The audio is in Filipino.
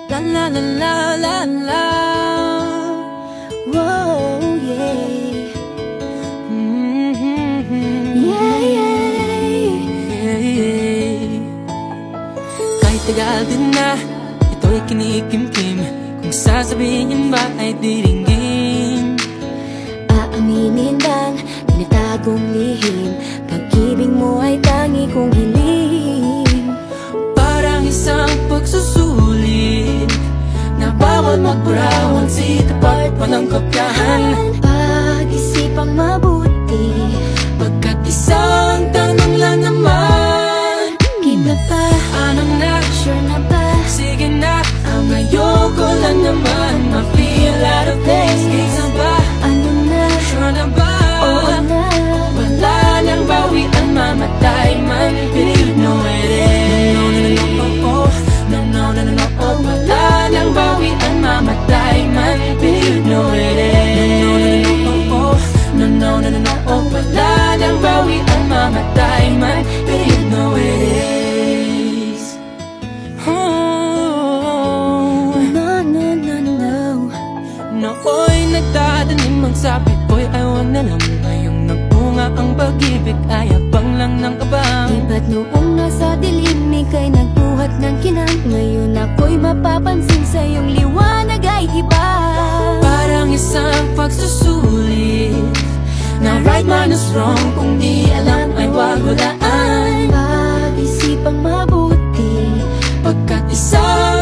La la la la la la. Whoa, yeah. Yeah, yeah. Kahit tagal din na ito'y kinikimkim, kung sasabihin ba ay diringgin. Aaminin bang tinatagong lihim, pag-ibig mo ay tangi kong hiling. Parang isang pagsusulit na bawal magburawan, si tapat pa ng kapyahan. Pag-isipang mabuti, Pagkat isang tanong lang naman, keep na ba? anong na? Sure na ba? Sige na, ang ayoko lang naman ma-feel out of place. Kaysa ba? Ano na? Sure na ba? Oo na. Wala nang bawian, mamatay man, but you know it is. No, no, no, no, oh, oh. No, no, no, no, no, oh. Wala nang bawian, mamatay man, but you know it is. No, no, no, no, oh, oh. No, no, no, no, no, oh. Wala nang bawian, mamatay man, but you know it is. Oh, No, no, no, no. nooy nagtatanim ang sabi ko'y ayaw na lang. Ngayong nagpunga ang pag-ibig ay abang lang ng abang. Iba't noong nasa dilim, ika'y nagbuhat ng kinang. Ngayon ako'y mapapansin sa iyong liwanag ay iba. Parang isang pagsusulit na right minus wrong, kung di alam ay wag hulaan. Pag-isipang mabuti, Pagkat isang